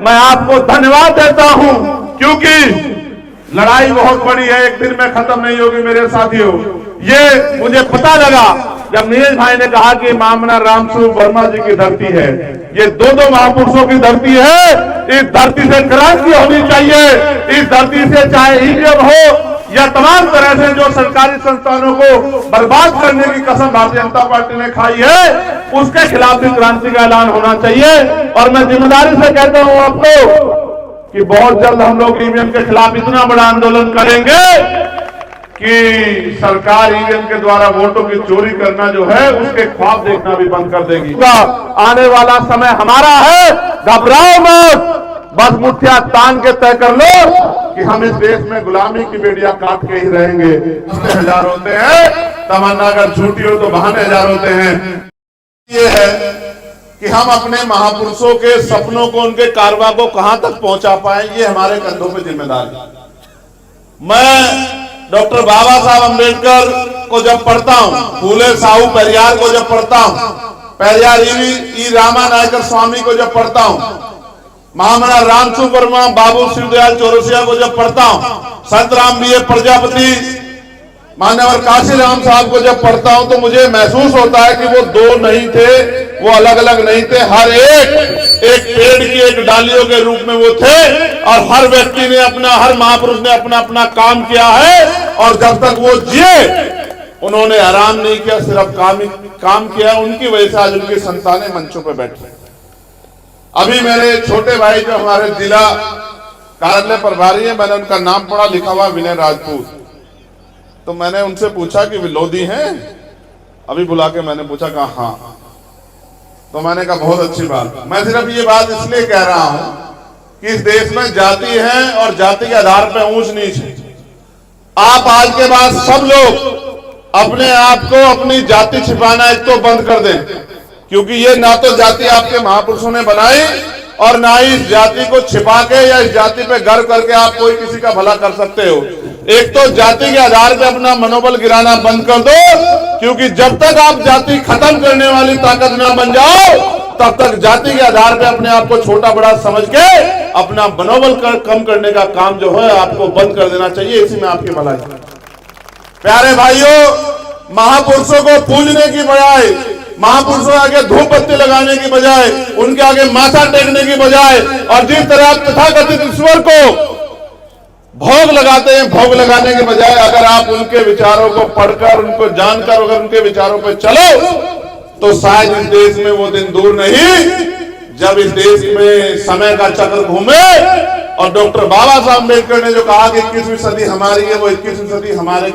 मैं आपको धन्यवाद देता हूं, क्योंकि लड़ाई बहुत बड़ी है, एक दिन में खत्म नहीं होगी मेरे साथियों। ये मुझे पता लगा जब नीरज भाई ने कहा कि मामना रामस्वरूप वर्मा जी की धरती है। ये दो महापुरुषों की धरती है। इस धरती से क्रांति होनी चाहिए। इस धरती से चाहे ईवीएम हो या तमाम तरह से जो सरकारी संस्थानों को बर्बाद करने की कसम भारतीय जनता पार्टी ने खाई है, उसके खिलाफ भी क्रांति का ऐलान होना चाहिए। और मैं जिम्मेदारी से कहता हूं आपको कि बहुत जल्द हम लोग ईवीएम के खिलाफ इतना बड़ा आंदोलन करेंगे कि सरकार ईवीएम के द्वारा वोटों की चोरी करना जो है उसके ख्वाब देखना भी बंद कर देगी। आने वाला समय हमारा है, घबराओ मत, बस मुठ्ठियां तान के तय कर लो कि हम इस देश में गुलामी की बेड़ियां काट के ही रहेंगे। उसमें हजार होते हैं, तमन्ना अगर झूठी हो तो बहाने हजार होते हैं। ये है कि हम अपने महापुरुषों के सपनों को, उनके कारवा को कहां तक पहुंचा पाए, ये हमारे कंधों पे जिम्मेदारी है। मैं डॉक्टर बाबा साहब अम्बेडकर को जब पढ़ता हूं, फूले साहू पेरियार को जब पढ़ता हूं, पेरियार ई रामा नायकर स्वामी को जब पढ़ता हूं, महामना रामस्वरूप वर्मा, बाबू शिवदयाल चौरसिया को जब पढ़ता हूं, संत राम बी ए प्रजापति, मान्यवर काशीराम साहब को जब पढ़ता हूं, तो मुझे महसूस होता है कि वो दो नहीं थे, वो अलग अलग नहीं थे। हर एक पेड़ की एक डालियों के रूप में वो थे। और हर व्यक्ति ने अपना, हर महापुरुष ने अपना अपना काम किया है। और जब तक वो जिए उन्होंने आराम नहीं किया, सिर्फ काम किया। उनकी वजह से आज उनकी संतानें मंचों पर बैठी। अभी मेरे छोटे भाई जो हमारे जिला कार्यालय प्रभारी है, मैंने उनका नाम पढ़ा, लिखा हुआ विनय राजपूत। तो मैंने उनसे पूछा कि विलोदी हैं? अभी बुला के मैंने पूछा, कहा हाँ। तो मैंने कहा बहुत अच्छी बात। मैं सिर्फ ये बात इसलिए कह रहा हूं कि इस देश में जाति है और जाति के आधार पर ऊंच नीच है। आप आज के बाद सब लोग अपने आप को, अपनी जाति छिपाना एक तो बंद कर दें, क्योंकि ये ना तो जाति आपके महापुरुषों ने बनाई और ना ही इस जाति को छिपा के या इस जाति पे गर्व करके आप कोई किसी का भला कर सकते हो। एक तो जाति के आधार पे अपना मनोबल गिराना बंद कर दो, क्योंकि जब तक आप जाति खत्म करने वाली ताकत ना बन जाओ, तब तक जाति के आधार पे अपने आप को छोटा बड़ा समझ के अपना मनोबल कम करने का काम जो है आपको बंद कर देना चाहिए। इसी में आपकी भलाई। प्यारे भाइयों, महापुरुषों को पूजने की बजाय, महापुरुषों आगे धूप बत्ती लगाने की बजाय, उनके आगे माथा टेकने की बजाय, और जिस तरह आप तथाकथित ईश्वर को भोग लगाते हैं, भोग लगाने के बजाय अगर आप उनके विचारों को पढ़कर, उनको जानकर अगर उनके विचारों पर चलो, तो शायद इस देश में वो दिन दूर नहीं जब इस देश में समय का चक्र घूमे और डॉक्टर बाबा साहब अम्बेडकर ने जो कहा कि 21वीं सदी हमारी है, वो 21वीं सदी हमारे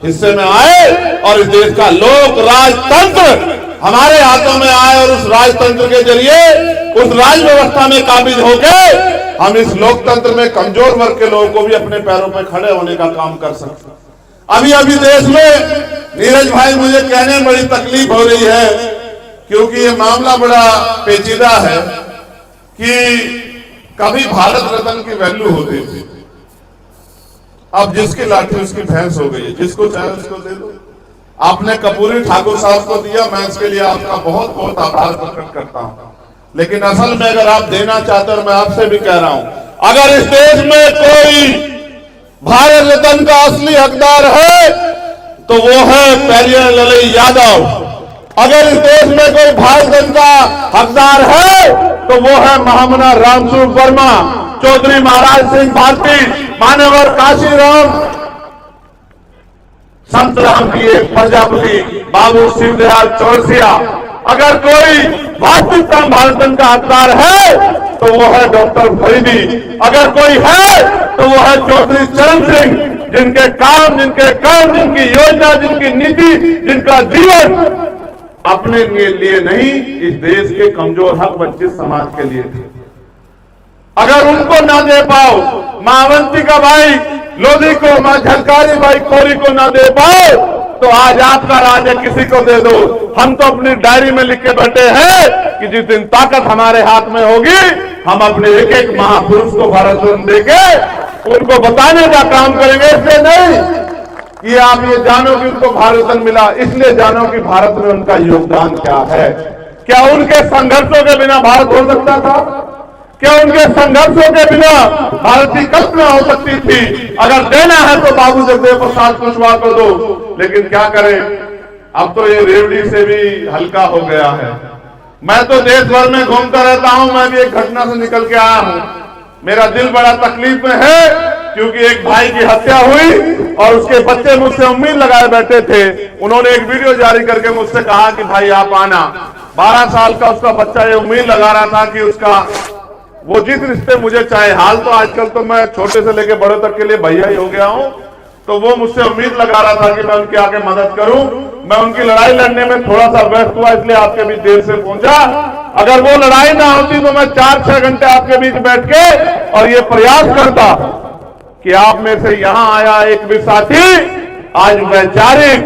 हिस्से में आए और इस देश का लोक राजतंत्र हमारे हाथों में आए और उस राजतंत्र के जरिए, उस राज व्यवस्था में काबिज होके हम इस लोकतंत्र में कमजोर वर्ग के लोगों को भी अपने पैरों पर खड़े होने का काम कर सकते। अभी देश में नीरज भाई, मुझे कहने में बड़ी तकलीफ हो रही है, क्योंकि ये मामला बड़ा पेचीदा है कि कभी भारत रत्न की वैल्यू होती थी, अब जिसकी लाठी उसकी भैंस हो गई है, जिसको चाहे उसको दे दो। आपने कपूरी ठाकुर साहब को दिया, मैं इसके लिए आपका बहुत बहुत आभार प्रकट करता हूं। लेकिन असल में अगर आप देना चाहते हो, मैं आपसे भी कह रहा हूं, अगर इस देश में कोई भारत रत्न का असली हकदार है तो वो है पेरियार ललई यादव। अगर इस देश में कोई भारत रत्न का हकदार है तो वो है महामना रामस्वरूप वर्मा, चौधरी महाराज सिंह भारती, मान्यवर काशीराम, संत राम बी ए प्रजापति, बाबू शिवदयाल चौरसिया। अगर कोई वास्तविकता भारत रत्न का हकदार है तो वो है डॉक्टर फरीदी। अगर कोई है तो वो है चौधरी चरण सिंह, जिनके काम, जिनके कर्म, जिनकी योजना, जिनकी नीति, जिनका जीवन अपने लिए नहीं, इस देश के कमजोर हक वंचित समाज के लिए थे। अगर उनको ना दे पाओ, मां अवंतिका बाई लोधी को, मां झलकारी बाई कोरी को ना दे पाओ, तो आज आपका राज है, किसी को दे दो। हम तो अपनी डायरी में लिख के बैठे हैं कि जिस दिन ताकत हमारे हाथ में होगी, हम अपने एक एक महापुरुष को भारत रत्न देके उनको बताने का काम करेंगे। इसलिए नहीं कि आप ये जानो कि उनको भारत रत्न मिला, इसलिए जानो कि भारत में उनका योगदान क्या है। क्या उनके संघर्षों के बिना भारत हो सकता था? क्या उनके संघर्षों के बिना भारत की कल्पना हो सकती थी? अगर देना है तो बाबू जगदेव प्रसाद कुशवाहा को दो। लेकिन क्या करें, अब तो ये रेवड़ी से भी हल्का हो गया है। मैं तो देश भर में घूमता रहता हूं, मैं भी एक घटना से निकल के आया हूं। मेरा दिल बड़ा तकलीफ में है, क्योंकि एक भाई की हत्या हुई और उसके बच्चे मुझसे उम्मीद लगाए बैठे थे। उन्होंने एक वीडियो जारी करके मुझसे कहा कि भाई आप आना। 12 साल का उसका बच्चा ये उम्मीद लगा रहा था कि उसका वो जिस रिश्ते मुझे चाहे, हाल तो आजकल तो मैं छोटे से लेके बड़े तक के लिए भैया ही हो गया हूं, तो वो मुझसे उम्मीद लगा रहा था कि मैं उनकी आके मदद करूं। मैं उनकी लड़ाई लड़ने में थोड़ा सा व्यस्त हुआ, इसलिए आपके बीच देर से पहुंचा। अगर वो लड़ाई ना होती तो मैं 4-6 घंटे आपके बीच बैठ के और ये प्रयास करता कि आप में से यहां आया एक भी साथी आज वैचारिक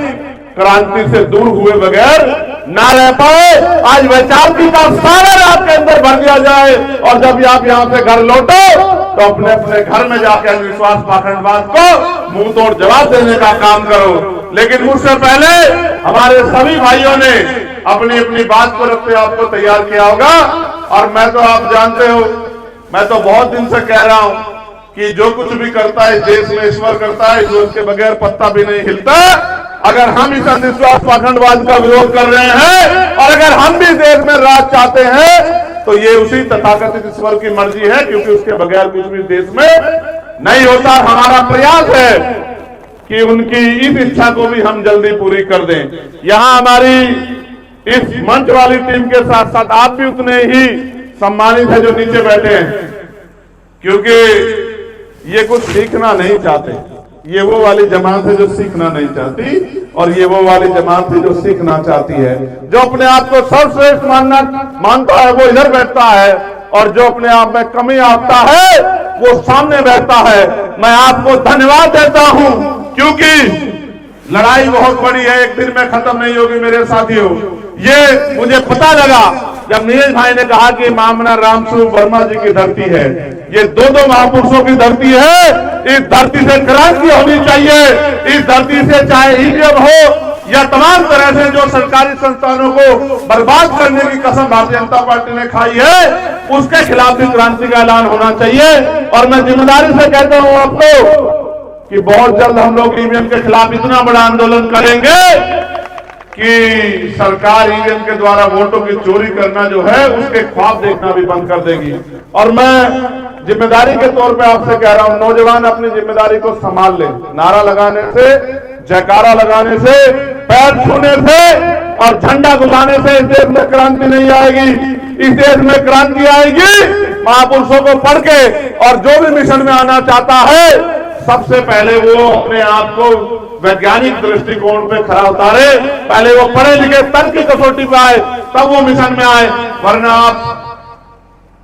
क्रांति से दूर हुए बगैर ना रह पाए। आज वैचारिक का सागर आपके अंदर भर दिया जाए और जब आप यहां से घर लौटो तो अपने अपने घर में जाकर अंधविश्वास पाखंडवाद को मुंह तोड़ जवाब देने का काम करो। लेकिन मुझसे पहले हमारे सभी भाइयों ने अपनी अपनी बात को रखते आपको तैयार किया होगा। और मैं तो, आप जानते हो, मैं तो बहुत दिन से कह रहा हूं कि जो कुछ भी करता है इस देश में ईश्वर करता है, जो उसके बगैर पत्ता भी नहीं हिलता। अगर हम इस अंधविश्वास पाखंडवाद का विरोध कर रहे हैं और अगर हम भी देश में राज चाहते हैं तो ये उसी तथाकथित ईश्वर की मर्जी है, क्योंकि उसके बगैर कुछ भी देश में नहीं होता। हमारा प्रयास है कि उनकी इस इच्छा को भी हम जल्दी पूरी कर दें। यहां हमारी इस मंच वाली टीम के साथ साथ आप भी उतने ही सम्मानित है जो नीचे बैठे हैं, क्योंकि ये कुछ सीखना नहीं चाहते। ये वो वाली जमात है जो सीखना नहीं चाहती और ये वो वाली जमात है जो सीखना चाहती है। जो अपने आप को सर्वश्रेष्ठ मानता है वो इधर बैठता है और जो अपने आप में कमी आता है वो सामने बैठता है। मैं आपको धन्यवाद देता हूं, क्योंकि लड़ाई बहुत बड़ी है, एक दिन में खत्म नहीं होगी मेरे साथियों। ये मुझे पता लगा जब नीरज भाई ने कहा कि मामना रामस्वरूप वर्मा जी की धरती है। ये दो महापुरुषों की धरती है। इस धरती से क्रांति होनी चाहिए। इस धरती से चाहे ईवीएम हो या तमाम तरह से जो सरकारी संस्थानों को बर्बाद करने की कसम भारतीय जनता पार्टी ने खाई है, उसके खिलाफ भी क्रांति का ऐलान होना चाहिए। और मैं जिम्मेदारी से कहता हूं आपको कि बहुत जल्द हम लोग ईवीएम के खिलाफ इतना बड़ा आंदोलन करेंगे कि सरकार ईवीएम के द्वारा वोटों की चोरी करना जो है उसके ख्वाब देखना भी बंद कर देगी। और मैं जिम्मेदारी के तौर पे आपसे कह रहा हूं, नौजवान अपनी जिम्मेदारी को संभाल ले। नारा लगाने से, जयकारा लगाने से, पैर छूने से और झंडा घुमाने से इस देश में क्रांति नहीं आएगी। इस देश में क्रांति आएगी महापुरुषों को पढ़ के। और जो भी मिशन में आना चाहता है सबसे पहले वो अपने आप को वैज्ञानिक दृष्टिकोण पे खरा उतारे। पहले वो पढ़े लिखे तर्क की कसौटी पे आए, तब वो मिशन में आए। वरना आप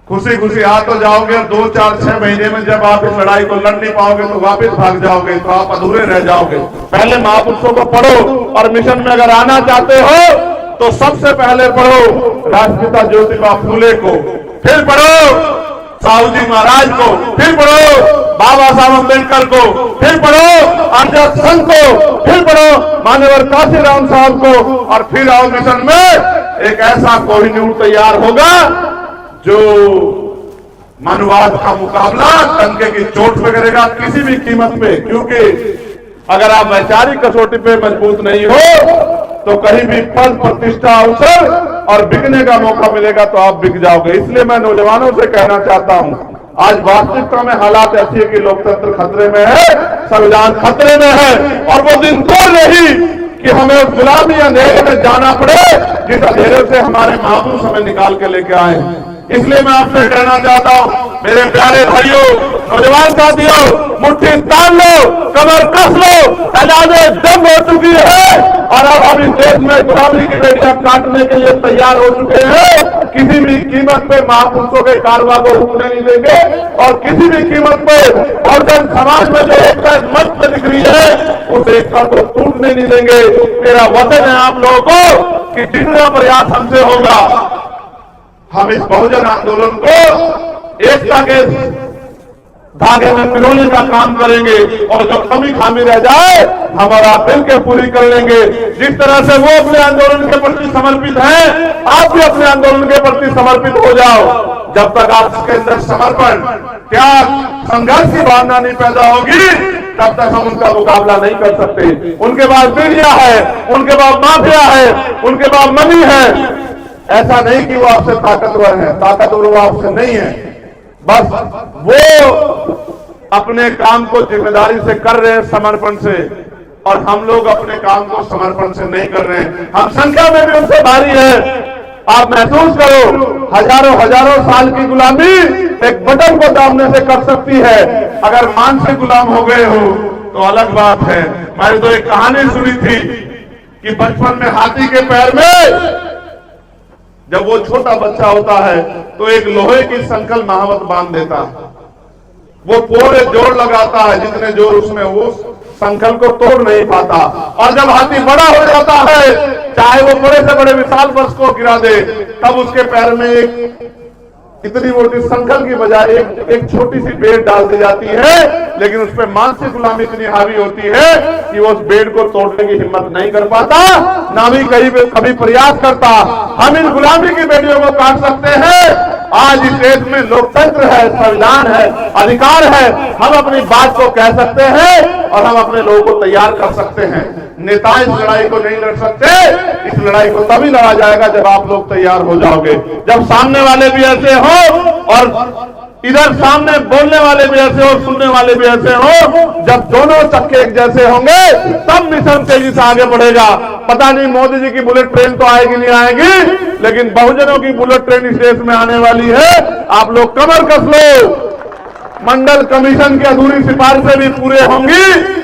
खुशी खुशी आ तो जाओगे, 2, 4, 6 महीने में जब आप इस लड़ाई को लड़ नहीं पाओगे तो वापस भाग जाओगे, तो आप अधूरे रह जाओगे। पहले महापुरुषों को पढ़ो और मिशन में अगर आना चाहते हो तो सबसे पहले पढ़ो राष्ट्रपिता ज्योतिबा फूले को, फिर पढ़ो साहू जी महाराज को, फिर पढ़ो बाबा साहब अम्बेडकर को, फिर पढ़ो अमजद संघ को, फिर पढ़ो मान्यवर काशीराम साहब को, और फिर आओ मिशन में। एक ऐसा कोहिनूर तैयार होगा जो मनुवाद का मुकाबला टंके की चोट पे करेगा किसी भी कीमत पे। क्योंकि अगर आप वैचारिक कसौटी पे मजबूत नहीं हो तो कहीं भी पद, प्रतिष्ठा, अवसर और बिकने का मौका मिलेगा तो आप बिक जाओगे। इसलिए मैं नौजवानों से कहना चाहता हूं, आज वास्तविकता में हालात ऐसी है कि लोकतंत्र खतरे में है, संविधान खतरे में है, और वो दिन दूर नहीं कि हमें उस गुलामी अंधेरे में जाना पड़े जिस अंधेरे से हमारे महापुरुष हमें निकाल के लेके आए। इसलिए मैं आपसे कहना चाहता हूं, मेरे प्यारे भाइयों, नौजवान साथियों, मुट्ठी तान लो, कमर कस लो, ऐलाने दम हो चुकी है और अब हम इस देश में गुलामी की बेड़ियां काटने के लिए तैयार हो चुके हैं। किसी भी कीमत पे महापुरुषों के कारवा को रुकने नहीं देंगे और किसी भी कीमत पे बहुजन समाज में जो एकता मत दिख रही है उस एकता को टूटने नहीं देंगे। मेरा वचन है आप लोगों को कि जितना प्रयास हमसे होगा हम इस बहुजन आंदोलन को एकता के धागे में पिरोने का काम करेंगे और जो कमी खामी रह जाए हमारा मिलकर पूरी कर लेंगे। जिस तरह से वो अपने आंदोलन के प्रति समर्पित हैं, आप भी अपने आंदोलन के प्रति समर्पित हो जाओ। जब तक आपके अंदर समर्पण, त्याग, संघर्ष की भावना नहीं पैदा होगी, तब तक हम उनका मुकाबला नहीं कर सकते। उनके पास मीडिया है, उनके पास माफिया है, उनके पास मनी है। ऐसा नहीं कि वो आपसे ताकतवर है, ताकतवर वो आपसे नहीं है, बस वो अपने काम को जिम्मेदारी से कर रहे हैं, समर्पण से, और हम लोग अपने काम को समर्पण से नहीं कर रहे हैं। हम संख्या में भी उनसे भारी है। आप महसूस करो, हजारों हजारों साल की गुलामी एक बटन को दामने से कर सकती है। अगर मानसिक गुलाम हो गए हो तो अलग बात है। मैंने तो एक कहानी सुनी थी कि बचपन में हाथी के पैर में जब वो छोटा बच्चा होता है तो एक लोहे की संकल महावत बांध देता है। वो पूरे जोर लगाता है, जितने जोर उसमें, वो संकल को तोड़ नहीं पाता। और जब हाथी बड़ा हो जाता है, चाहे वो बड़े से बड़े विशाल वृक्ष को गिरा दे, तब उसके पैर में एक इतनी मोटी संकल की बजाय एक छोटी सी बेड़ डाल दी जाती है। लेकिन उस पर मानसिक गुलामी इतनी हावी होती है कि वो उस बेड़ को तोड़ने की हिम्मत नहीं कर पाता, ना भी कभी प्रयास करता। हम इन गुलामी की बेड़ियों को काट सकते हैं। आज इस देश में लोकतंत्र है, संविधान है, अधिकार है। हम अपनी बात को कह सकते हैं और हम अपने लोगों को तैयार कर सकते हैं। नेता इस लड़ाई को नहीं लड़ सकते। इस लड़ाई को तभी लड़ा जाएगा जब आप लोग तैयार हो जाओगे, जब सामने वाले भी ऐसे हो और इधर सामने बोलने वाले भी ऐसे हो, सुनने वाले भी ऐसे हो। जब दोनों चक्के एक जैसे होंगे तब मिशन तेजी से आगे बढ़ेगा। पता नहीं मोदी जी की बुलेट ट्रेन तो आएगी नहीं आएगी, लेकिन बहुजनों की बुलेट ट्रेन इस देश में आने वाली है। आप लोग कमर कस लो। मंडल कमीशन की अधूरी सिफारिशें भी पूरे होंगी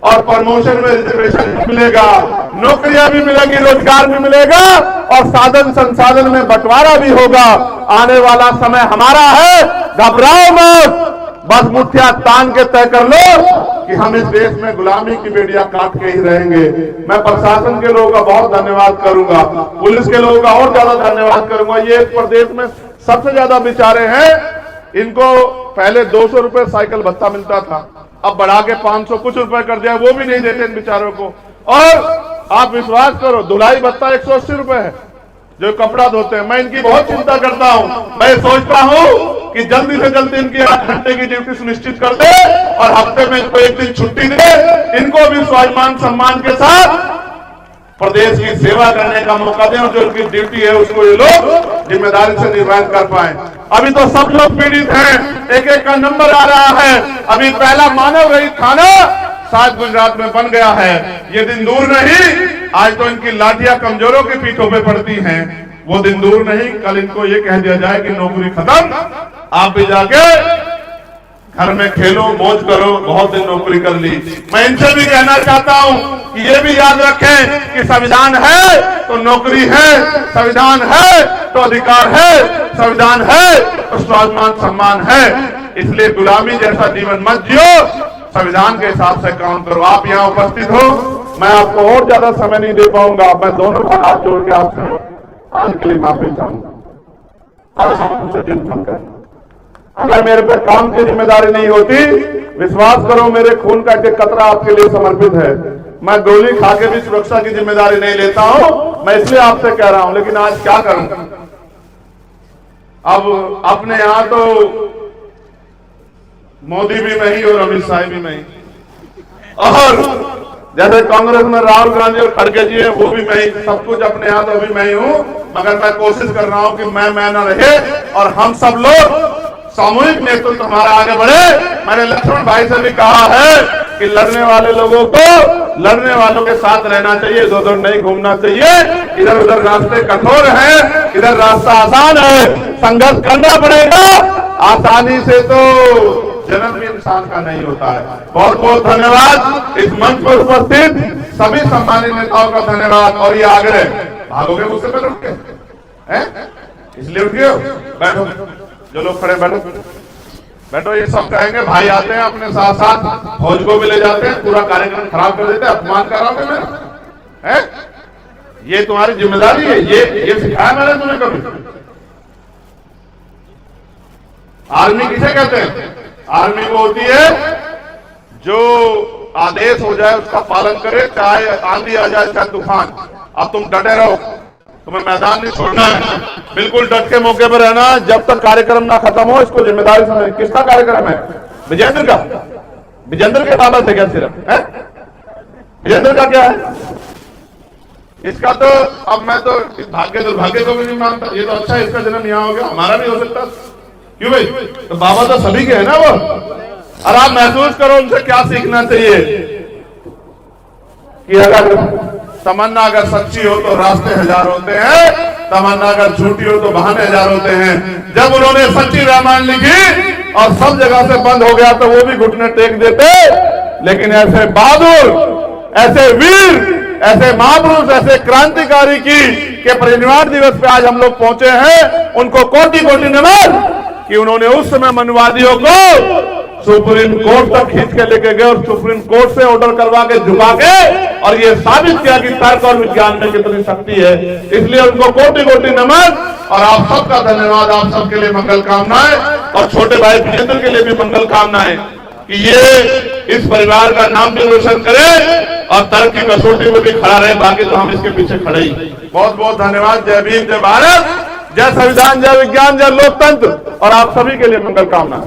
और प्रमोशन में रिजर्वेशन मिलेगा, नौकरियां भी मिलेगी, रोजगार भी मिलेगा और साधन संसाधन में बंटवारा भी होगा। आने वाला समय हमारा है, घबराओ मत, बस मुठ्ठियां तान के तय कर लो कि हम इस देश में गुलामी की बेड़ियां काट के ही रहेंगे। मैं प्रशासन के लोगों का बहुत धन्यवाद करूंगा, पुलिस के लोगों का और ज्यादा धन्यवाद करूंगा। ये इस प्रदेश में सबसे ज्यादा बेचारे हैं। इनको पहले 200 रुपए साइकिल भत्ता मिलता था, अब बढ़ा के 500 कुछ रुपए कर दिया, वो भी नहीं देते इन बेचारों को। और आप विश्वास करो, धुलाई भत्ता 180 रुपए है जो कपड़ा धोते हैं। मैं इनकी बहुत चिंता करता हूं। मैं सोचता हूं कि जल्दी से जल्दी इनकी 8 घंटे की ड्यूटी सुनिश्चित कर दे और हफ्ते में इनको एक दिन छुट्टी दे। इनको भी स्वाभिमान सम्मान के साथ प्रदेश की सेवा करने का मौका दें और जो उनकी ड्यूटी है उसको ये लोग जिम्मेदारी से निर्वहन कर पाए। अभी तो सब लोग पीड़ित हैं, एक एक का नंबर आ रहा है। अभी पहला मानव रहित थाना शायद गुजरात में बन गया है। ये दिन दूर नहीं, आज तो इनकी लाठियां कमजोरों के पीठों पे पड़ती हैं। वो दिन दूर नहीं, कल इनको ये कह दिया जाए कि नौकरी खत्म, आप भी जाके घर में खेलो, मौज करो, बहुत दिन नौकरी कर ली। मैं इनसे भी कहना चाहता हूं कि ये भी याद रखें कि संविधान है तो नौकरी है, संविधान है तो अधिकार है, संविधान है तो स्वाभिमान सम्मान है। इसलिए गुलामी जैसा जीवन मत जियो, संविधान के हिसाब से काम करो। आप यहाँ उपस्थित हो, मैं आपको और ज्यादा समय नहीं दे पाऊंगा। मैं दोनों का हाथ जोड़ के आपसे आज के लिए माफी चाहूंगा। अगर मेरे पे काम की जिम्मेदारी नहीं होती, विश्वास करो मेरे खून का एक कतरा आपके लिए समर्पित है। मैं गोली खा के भी सुरक्षा की जिम्मेदारी नहीं लेता हूं, मैं इसलिए आपसे कह रहा हूं। लेकिन आज क्या करूं, अब अपने यहां तो मोदी भी नहीं और अमित शाह भी नहीं, और जैसे कांग्रेस में राहुल गांधी और खड़गे जी है वो भी मैं ही, सब कुछ अपने यहां तो भी मैं ही हूं। मगर मैं कोशिश कर रहा हूं कि मैं न रहे और हम सब लोग सामूहिक नेतृत्व हमारा आगे बढ़े। मैंने लक्ष्मण भाई से भी कहा है कि लड़ने वाले लोगों को लड़ने वालों के साथ रहना चाहिए, इधर उधर नहीं घूमना चाहिए। इधर उधर रास्ते कठोर हैं, इधर रास्ता आसान है, संघर्ष करना पड़ेगा। आसानी से तो जन्म भी इंसान का नहीं होता है। बहुत बहुत धन्यवाद। इस मंच पर उपस्थित सभी सम्मानित नेताओं का धन्यवाद। और ये आग्रह, भागोगे मुझसे पे उठ के, इसलिए उठ गए, बैठो, जो लोग खड़े बैठो बैठो। ये सब कहेंगे भाई आते हैं अपने साथ साथ, फौज को भी ले जाते हैं, पूरा कार्यक्रम खराब कर देते हैं, अपमान कराओगे मेरा, है? ये तुम्हारी जिम्मेदारी है। ये सिखाया मैंने तुम्हें कभी? आर्मी किसे कहते हैं? आर्मी वो होती है जो आदेश हो जाए उसका पालन करे, चाहे आंधी आ जाए चाहे तूफान। अब तुम डटे रहो, तो मैं मैदान नहीं छोड़ना है, बिल्कुल डट के मौके पर रहना। जब तक कार्यक्रम ना खत्म हो इसको जिम्मेदारी समझ। किसका कार्यक्रम है? विजेंद्र का। विजेंद्र के बाबत है क्या सिर्फ है? विजेंद्र का क्या है? इसका तो अब मैं तो भाग्य दुर्भाग्य को भी नहीं मानता। ये तो अच्छा है, इसका जन्म यहाँ हो गया, हमारा भी हो सकता। क्यों भाई? तो बाबा तो सभी के है ना वो। और आप महसूस करो उनसे क्या सीखना चाहिए कि अगर तमन्ना अगर सच्ची हो तो रास्ते हजार होते हैं, तमन्ना अगर झूठी हो तो बहाने हजार होते हैं। जब उन्होंने सच्ची रामायण लिखी और सब जगह से बंद हो गया तो वो भी घुटने टेक देते। लेकिन ऐसे बहादुर, ऐसे वीर, ऐसे महापुरुष, ऐसे क्रांतिकारी के परिनिर्वाण दिवस पे आज हम लोग पहुंचे हैं। उनको कोटि कोटि नमन कि उन्होंने उस समय मनुवादियों को सुप्रीम कोर्ट तक खींच के लेके गए और सुप्रीम कोर्ट से ऑर्डर करवा के झुका के और ये साबित किया कि तर्क और विज्ञान में कितनी शक्ति है। इसलिए उनको कोटि कोटि नमन और आप सबका धन्यवाद। आप सबके लिए मंगल कामनाएं और छोटे भाई विजेंद्र के लिए भी मंगल कामनाएं कि ये इस परिवार का नाम भी रोशन करे और तर्क की कसौटी में भी खड़ा रहे। बाकी तो हम इसके पीछे खड़े ही। बहुत बहुत धन्यवाद। जय भीम, जय भारत, जय संविधान, जय विज्ञान, जय लोकतंत्र और आप सभी के लिए मंगल कामना।